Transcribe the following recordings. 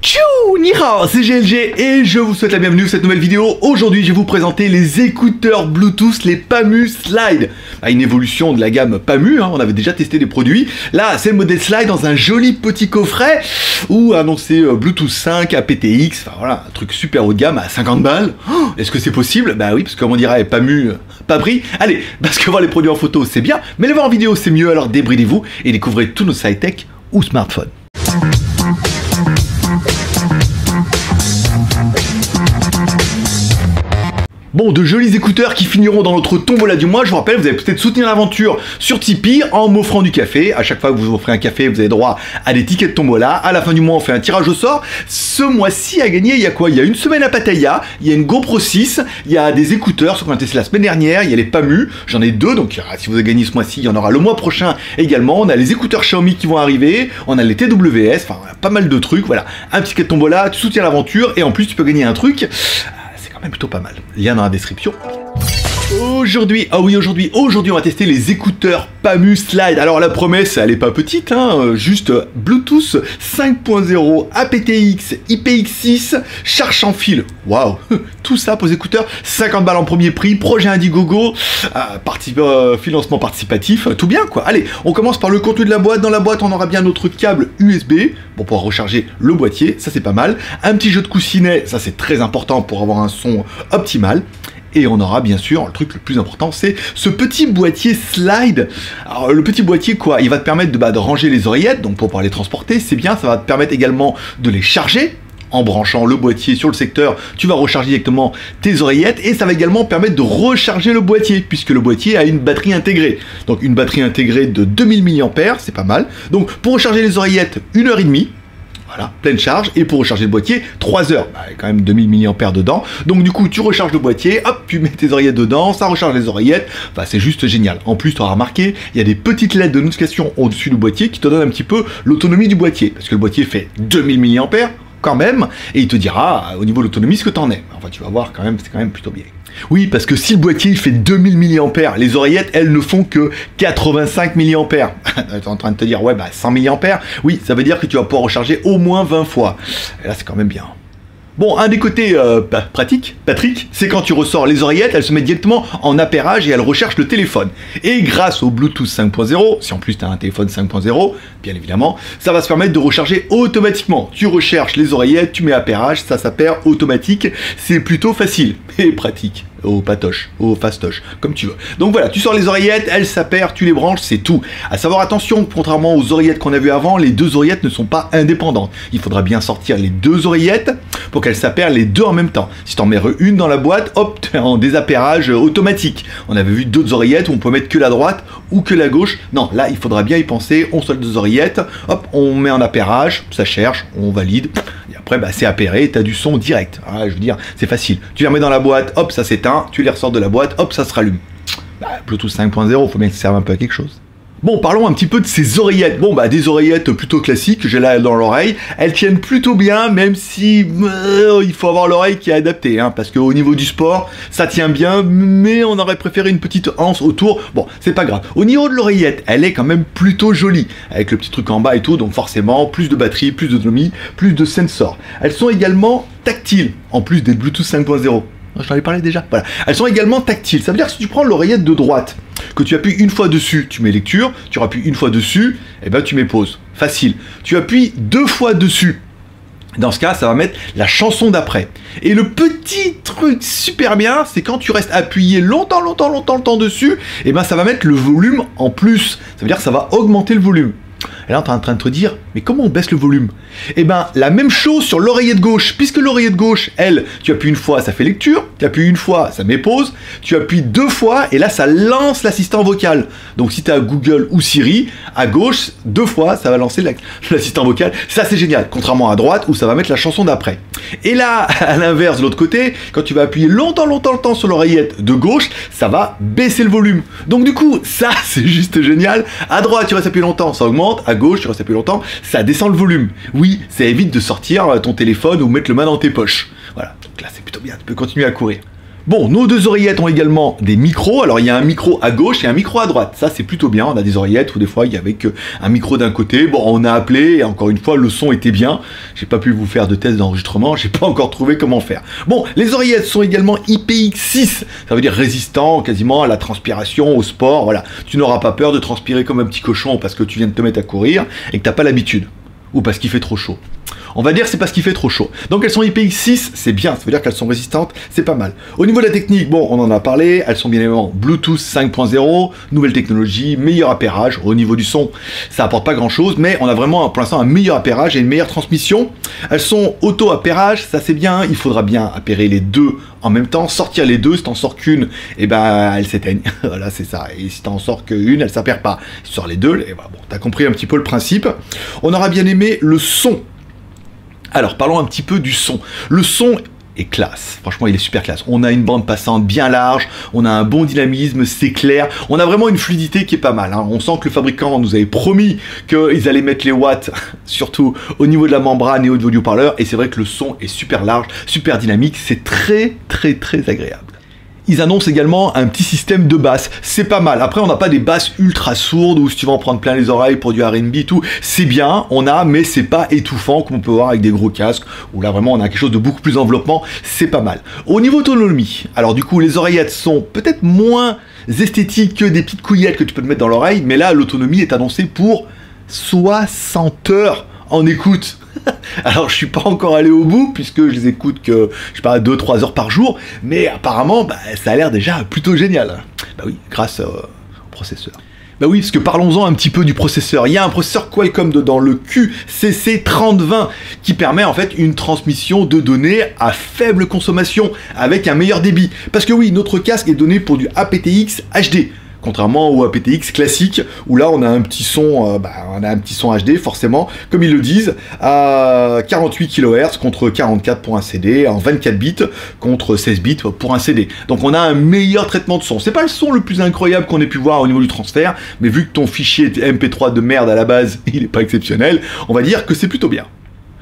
Tchou, ni hao, c'est GLG et je vous souhaite la bienvenue dans cette nouvelle vidéo. Aujourd'hui, je vais vous présenter les écouteurs Bluetooth, les Pamu Slide. Une évolution de la gamme Pamu, on avait déjà testé des produits. Là, c'est le modèle Slide dans un joli petit coffret où annoncé Bluetooth 5, aptX, enfin voilà, un truc super haut de gamme à 50 balles. Est-ce que c'est possible? Bah oui, parce que comme on dirait, Pamu, pas pris. Allez, parce que voir les produits en photo, c'est bien, mais les voir en vidéo, c'est mieux, alors débridez-vous et découvrez tous nos high-tech ou smartphones. Bon, de jolis écouteurs qui finiront dans notre tombola du mois. Je vous rappelle, vous allez peut-être soutenir l'aventure sur Tipeee en m'offrant du café. À chaque fois que vous offrez un café, vous avez droit à des tickets de tombola. À la fin du mois, on fait un tirage au sort. Ce mois-ci, à gagner, il y a quoi? Il y a une semaine à Pattaya, il y a une GoPro 6, il y a des écouteurs, ce qu'on a testé la semaine dernière, il y a les Pamu, j'en ai deux, donc si vous avez gagné ce mois-ci, il y en aura le mois prochain également. On a les écouteurs Xiaomi qui vont arriver, on a les TWS, enfin pas mal de trucs, voilà. Un ticket de tombola, tu soutiens l'aventure et en plus tu peux gagner un truc. Plutôt pas mal. Lien dans la description. Aujourd'hui, aujourd'hui on va tester les écouteurs Pamu Slide. Alors la promesse, elle est pas petite, juste Bluetooth 5.0, aptX, IPX6, charge sans fil. Waouh, tout ça pour les écouteurs, 50 balles en premier prix, projet Indiegogo, financement participatif, tout bien quoi. Allez, on commence par le contenu de la boîte. Dans la boîte, on aura bien notre câble USB pour pouvoir recharger le boîtier, ça c'est pas mal. Un petit jeu de coussinets, ça c'est très important pour avoir un son optimal. Et on aura bien sûr, le truc le plus important, c'est ce petit boîtier Slide. Alors le petit boîtier quoi, il va te permettre de ranger les oreillettes, donc pour pouvoir les transporter, c'est bien, ça va te permettre également de les charger. En branchant le boîtier sur le secteur, tu vas recharger directement tes oreillettes et ça va également permettre de recharger le boîtier puisque le boîtier a une batterie intégrée. Donc une batterie intégrée de 2000 mAh, c'est pas mal. Donc pour recharger les oreillettes, 1h30. Voilà, pleine charge, et pour recharger le boîtier, 3 heures. Il y a quand même 2000 mAh dedans. Donc du coup, tu recharges le boîtier, hop, tu mets tes oreillettes dedans, ça recharge les oreillettes. Enfin, c'est juste génial. En plus, tu auras remarqué, il y a des petites LED de notification au-dessus du boîtier qui te donnent un petit peu l'autonomie du boîtier. Parce que le boîtier fait 2000 mAh quand même, et il te dira au niveau de l'autonomie ce que t'en es. Enfin, tu vas voir quand même, c'est quand même plutôt bien. Oui, parce que si le boîtier il fait 2000 mAh, les oreillettes, elles ne font que 85 mAh. Tu es en train de te dire, ouais, 100 mAh. Oui, ça veut dire que tu vas pouvoir recharger au moins 20 fois. Et là, c'est quand même bien. Bon, un des côtés pratique, Patrick, c'est quand tu ressors les oreillettes, elles se mettent directement en appairage et elles recherchent le téléphone. Et grâce au Bluetooth 5.0, si en plus tu as un téléphone 5.0, bien évidemment, ça va se permettre de recharger automatiquement. Tu recherches les oreillettes, tu mets appairage, ça s'appaire automatique, c'est plutôt facile et pratique. Au patoche, au fastoche, comme tu veux. Donc voilà, tu sors les oreillettes, elles s'appairent, tu les branches, c'est tout. À savoir, attention, contrairement aux oreillettes qu'on a vues avant, les deux oreillettes ne sont pas indépendantes. Il faudra bien sortir les deux oreillettes pour qu'elles s'appairent les deux en même temps. Si tu en mets une dans la boîte, hop, tu es en désappairage automatique. On avait vu d'autres oreillettes où on peut mettre que la droite ou que la gauche. Non, là, il faudra bien y penser. On sort les deux oreillettes, hop, on met en appairage, ça cherche, on valide. Et après, c'est appairé, tu as du son direct. Ah, je veux dire, c'est facile. Tu les remets dans la boîte, hop, ça s'éteint, tu les ressors de la boîte, hop, ça se rallume. Bluetooth 5.0, faut bien que ça serve un peu à quelque chose. Bon, parlons un petit peu de ces oreillettes. Bon, des oreillettes plutôt classiques, j'ai là dans l'oreille. Elles tiennent plutôt bien, même si il faut avoir l'oreille qui est adaptée, parce qu'au niveau du sport, ça tient bien, mais on aurait préféré une petite anse autour. Bon, c'est pas grave. Au niveau de l'oreillette, elle est quand même plutôt jolie, avec le petit truc en bas et tout, donc forcément, plus de batterie, plus d'autonomie, plus de sensors. Elles sont également tactiles, en plus des Bluetooth 5.0. Je t'en ai parlé déjà. Voilà. Elles sont également tactiles. Ça veut dire que si tu prends l'oreillette de droite, que tu appuies une fois dessus, tu mets lecture, tu appuies une fois dessus, et tu mets pause. Facile. Tu appuies deux fois dessus. Dans ce cas, ça va mettre la chanson d'après. Et le petit truc super bien, c'est quand tu restes appuyé longtemps le temps dessus, ça va mettre le volume en plus. Ça veut dire que ça va augmenter le volume. Et là, tu es en train de te dire, mais comment on baisse le volume? La même chose sur l'oreillette gauche, puisque l'oreillette gauche, elle, tu appuies une fois, ça fait lecture, tu appuies une fois, ça met pause, tu appuies deux fois, et là, ça lance l'assistant vocal. Donc, si tu as Google ou Siri, à gauche, deux fois, ça va lancer l'assistant vocal. Ça, c'est génial, contrairement à droite, où ça va mettre la chanson d'après. Et là, à l'inverse, de l'autre côté, quand tu vas appuyer longtemps le temps sur l'oreillette de gauche, ça va baisser le volume. Donc, du coup, ça, c'est juste génial. À droite, tu restes appuyé longtemps, ça augmente. À gauche, tu restes appuyé longtemps, ça descend le volume. Oui, ça évite de sortir ton téléphone ou mettre le main dans tes poches. Voilà, donc là c'est plutôt bien, tu peux continuer à courir. Bon, nos deux oreillettes ont également des micros. Alors, il y a un micro à gauche et un micro à droite. Ça, c'est plutôt bien. On a des oreillettes où des fois, il y avait qu'un micro d'un côté. Bon, on a appelé et encore une fois, le son était bien. J'ai pas pu vous faire de test d'enregistrement. J'ai pas encore trouvé comment faire. Bon, les oreillettes sont également IPX6. Ça veut dire résistant quasiment à la transpiration, au sport. Voilà. Tu n'auras pas peur de transpirer comme un petit cochon parce que tu viens de te mettre à courir et que t'as pas l'habitude. Ou parce qu'il fait trop chaud. On va dire que c'est parce qu'il fait trop chaud. Donc elles sont IPX6, c'est bien, ça veut dire qu'elles sont résistantes, c'est pas mal. Au niveau de la technique, bon, on en a parlé, elles sont bien évidemment Bluetooth 5.0, nouvelle technologie, meilleur appairage. Au niveau du son, ça apporte pas grand chose, mais on a vraiment pour l'instant un meilleur appairage et une meilleure transmission. Elles sont auto-appairage, ça c'est bien, il faudra bien appairer les deux en même temps, sortir les deux, si t'en sors qu'une, et ben elles s'éteignent. Voilà, c'est ça. Et si t'en sors qu'une, elles s'appairent pas. Si tu sors les deux, et voilà, bon, t'as compris un petit peu le principe. On aura bien aimé le son. Alors, parlons un petit peu du son. Le son est classe. Franchement, il est super classe. On a une bande passante bien large, on a un bon dynamisme, c'est clair. On a vraiment une fluidité qui est pas mal. Hein. On sent que le fabricant nous avait promis qu'ils allaient mettre les watts, surtout au niveau de la membrane et au niveau du haut-parleur. Et c'est vrai que le son est super large, super dynamique. C'est très, très, très agréable. Ils annoncent également un petit système de basse, c'est pas mal. Après, on n'a pas des basses ultra sourdes où si tu vas en prendre plein les oreilles pour du R&B et tout, c'est bien, on a, mais c'est pas étouffant comme on peut voir avec des gros casques, où là vraiment on a quelque chose de beaucoup plus enveloppement, c'est pas mal. Au niveau autonomie, alors du coup les oreillettes sont peut-être moins esthétiques que des petites couillettes que tu peux te mettre dans l'oreille, mais là l'autonomie est annoncée pour 60 heures en écoute. Alors je suis pas encore allé au bout puisque je les écoute que je sais pas 2-3 heures par jour, mais apparemment ça a l'air déjà plutôt génial. Bah oui, grâce au processeur. Bah oui, parce que parlons-en un petit peu du processeur. Il y a un processeur Qualcomm dedans, le QCC3020, qui permet en fait une transmission de données à faible consommation avec un meilleur débit. Parce que oui, notre casque est donné pour du aptX HD. Contrairement au aptX classique, où là on a un petit son, HD forcément, comme ils le disent, à 48 kHz contre 44 pour un CD, en 24 bits contre 16 bits pour un CD. Donc on a un meilleur traitement de son. C'est pas le son le plus incroyable qu'on ait pu voir au niveau du transfert, mais vu que ton fichier MP3 de merde à la base, il est pas exceptionnel, on va dire que c'est plutôt bien.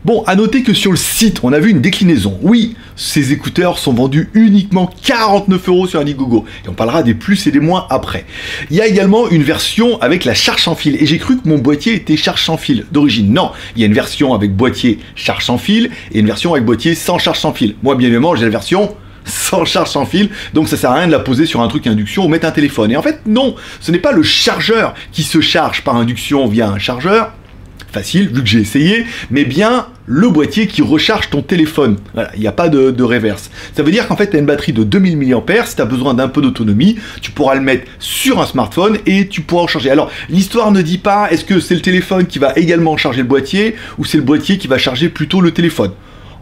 Bon, à noter que sur le site, on a vu une déclinaison. Oui, ces écouteurs sont vendus uniquement 49 € sur Indiegogo. Et on parlera des plus et des moins après. Il y a également une version avec la charge sans fil. Et j'ai cru que mon boîtier était charge sans fil d'origine. Non, il y a une version avec boîtier charge sans fil et une version avec boîtier sans charge sans fil. Moi, bien évidemment, j'ai la version sans charge sans fil, donc ça sert à rien de la poser sur un truc induction ou mettre un téléphone. Et en fait, non, ce n'est pas le chargeur qui se charge par induction via un chargeur, facile, vu que j'ai essayé, mais bien le boîtier qui recharge ton téléphone. Voilà, il n'y a pas de reverse. Ça veut dire qu'en fait, tu as une batterie de 2000 mAh, si tu as besoin d'un peu d'autonomie, tu pourras le mettre sur un smartphone et tu pourras recharger. Alors, l'histoire ne dit pas est-ce que c'est le téléphone qui va également charger le boîtier ou c'est le boîtier qui va charger plutôt le téléphone.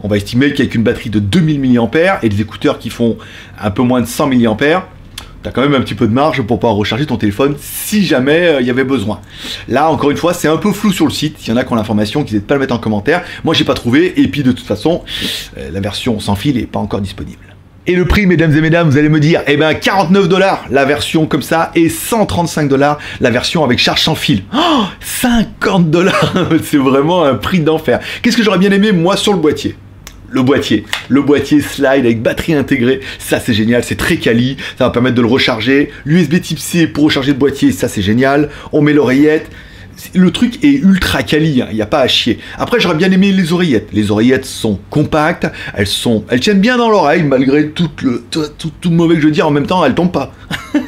On va estimer qu'avec une batterie de 2000 mAh et des écouteurs qui font un peu moins de 100 mAh, t'as quand même un petit peu de marge pour pouvoir recharger ton téléphone si jamais il y avait besoin. Là, encore une fois, c'est un peu flou sur le site. Il y en a qui ont l'information, qui n'hésitent pas à le mettre en commentaire. Moi, j'ai pas trouvé. Et puis, de toute façon, la version sans fil n'est pas encore disponible. Et le prix, mesdames et mesdames, vous allez me dire, eh ben 49 $ la version comme ça et 135 $ la version avec charge sans fil. Oh, 50 $. C'est vraiment un prix d'enfer. Qu'est-ce que j'aurais bien aimé, moi, sur le boîtier? Le boîtier slide avec batterie intégrée, ça c'est génial, c'est très quali, ça va permettre de le recharger. L'USB type C pour recharger le boîtier, ça c'est génial. On met l'oreillette. Le truc est ultra quali, il n'y a pas à chier. Après, j'aurais bien aimé les oreillettes. Les oreillettes sont compactes, elles tiennent bien dans l'oreille, malgré tout le mauvais que je veux dire, en même temps, elles tombent pas.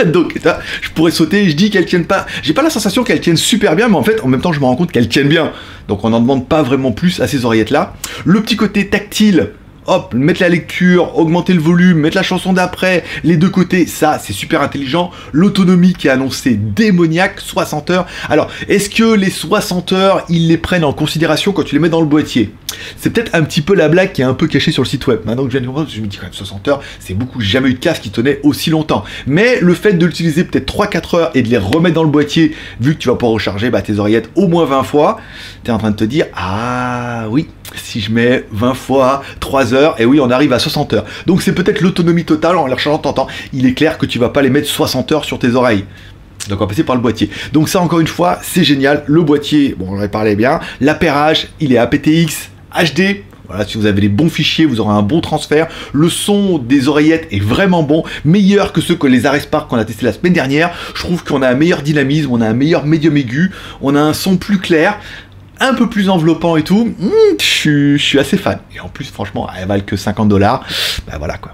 Donc, je pourrais sauter et je dis qu'elles tiennent pas. J'ai pas la sensation qu'elles tiennent super bien, mais en fait, en même temps, je me rends compte qu'elles tiennent bien. Donc, on n'en demande pas vraiment plus à ces oreillettes-là. Le petit côté tactile, hop, mettre la lecture, augmenter le volume, mettre la chanson d'après, les deux côtés, ça c'est super intelligent. L'autonomie qui est annoncée démoniaque, 60 heures. Alors, est-ce que les 60 heures, ils les prennent en considération quand tu les mets dans le boîtier? C'est peut-être un petit peu la blague qui est un peu cachée sur le site web. Maintenant que je viens de comprendre, je me dis quand même 60 heures, c'est beaucoup, j'ai jamais eu de casque qui tenait aussi longtemps. Mais le fait de l'utiliser peut-être 3-4 heures et de les remettre dans le boîtier, vu que tu vas pouvoir recharger tes oreillettes au moins 20 fois, tu es en train de te dire, ah oui, si je mets 20 fois 3 heures, et oui, on arrive à 60 heures. Donc c'est peut-être l'autonomie totale en les rechargeant temps. Il est clair que tu vas pas les mettre 60 heures sur tes oreilles. Donc on va passer par le boîtier. Donc ça, encore une fois, c'est génial. Le boîtier, bon, j'en ai parlé bien. L'appairage, il est aptX HD. Voilà, si vous avez les bons fichiers, vous aurez un bon transfert. Le son des oreillettes est vraiment bon, meilleur que ceux que les Arespark qu'on a testé la semaine dernière. Je trouve qu'on a un meilleur dynamisme, on a un meilleur médium aigu, on a un son plus clair, un peu plus enveloppant et tout. Je suis assez fan. Et en plus, franchement, elles valent que 50 $. Bah voilà quoi.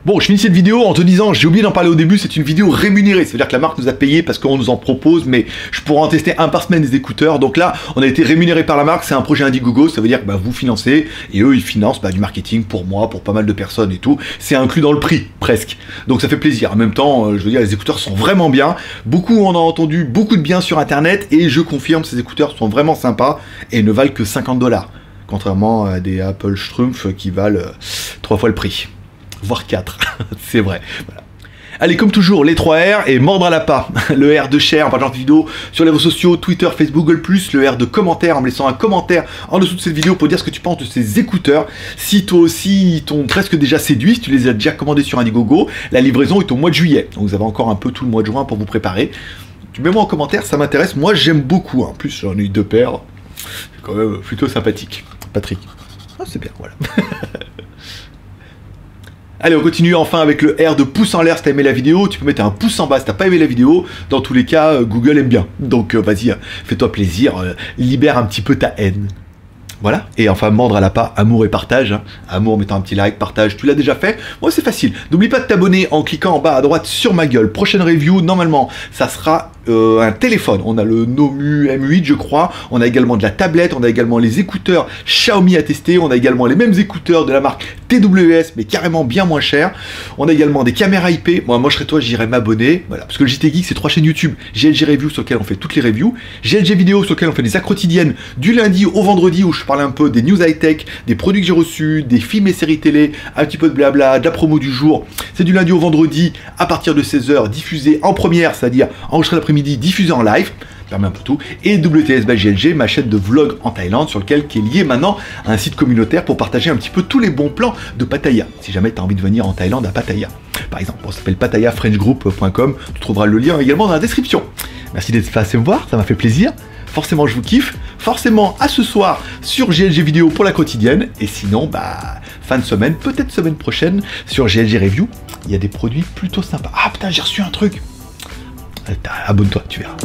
Bon, je finis cette vidéo en te disant, j'ai oublié d'en parler au début, c'est une vidéo rémunérée. C'est-à-dire que la marque nous a payé parce qu'on nous en propose, mais je pourrais en tester un par semaine des écouteurs. Donc là, on a été rémunéré par la marque, c'est un projet Indiegogo, ça veut dire que bah, vous financez, et eux, ils financent du marketing pour moi, pour pas mal de personnes et tout. C'est inclus dans le prix, presque. Donc ça fait plaisir. En même temps, je veux dire, les écouteurs sont vraiment bien. Beaucoup, on a entendu beaucoup de bien sur Internet, et je confirme, ces écouteurs sont vraiment sympas, et ne valent que 50 $. Contrairement à des Apple Strumpf qui valent 3 fois le prix. Voire 4, c'est vrai. Voilà. Allez, comme toujours, les 3 R et mordre à l'appât. Le R de share en partageant cette vidéo sur les réseaux sociaux, Twitter, Facebook, Google+, le R de commentaire en me laissant un commentaire en dessous de cette vidéo pour dire ce que tu penses de ces écouteurs. Si toi aussi ils t'ont presque déjà séduit, si tu les as déjà commandés sur Indiegogo, la livraison est au mois de juillet. Donc vous avez encore un peu tout le mois de juin pour vous préparer. Tu mets-moi en commentaire, ça m'intéresse. Moi j'aime beaucoup. En plus j'en ai eu 2 paires. C'est quand même plutôt sympathique. Patrick. Ah c'est bien, voilà. Allez, on continue enfin avec le R de pouce en l'air si t'as aimé la vidéo. Tu peux mettre un pouce en bas si t'as pas aimé la vidéo. Dans tous les cas, Google aime bien. Donc vas-y, fais-toi plaisir, libère un petit peu ta haine. Voilà, et enfin mordre à l'appât, amour et partage. Hein. Amour en mettant un petit like, partage, tu l'as déjà fait. Moi c'est facile. N'oublie pas de t'abonner en cliquant en bas à droite sur ma gueule. Prochaine review, normalement, ça sera un téléphone. On a le Nomu M8 je crois. On a également de la tablette, on a également les écouteurs Xiaomi à tester. On a également les mêmes écouteurs de la marque TWS mais carrément bien moins cher. On a également des caméras IP. Moi je serais toi, j'irais m'abonner. Voilà, parce que le JT Geek c'est 3 chaînes YouTube. GLG Review sur lequel on fait toutes les reviews. GLG Vidéo sur lequel on fait des actes quotidiennes du lundi au vendredi où je parle un peu des news high-tech, des produits que j'ai reçus, des films et séries télé, un petit peu de blabla, de la promo du jour. C'est du lundi au vendredi à partir de 16 h, diffusé en première, c'est-à-dire enregistré l'après-midi, diffusé en live. Permet un peu tout. Et WTS by GLG, ma chaîne de vlog en Thaïlande, sur lequel qui est lié maintenant à un site communautaire pour partager un petit peu tous les bons plans de Pattaya. Si jamais tu as envie de venir en Thaïlande à Pattaya. Par exemple, ça s'appelle pattayafrenchgroup.com. Tu trouveras le lien également dans la description. Merci d'être passé me voir, ça m'a fait plaisir. Forcément je vous kiffe, forcément à ce soir sur GLG Vidéo pour la quotidienne, et sinon fin de semaine, peut-être semaine prochaine sur GLG Review, il y a des produits plutôt sympas. Ah putain j'ai reçu un truc. Abonne-toi, tu verras.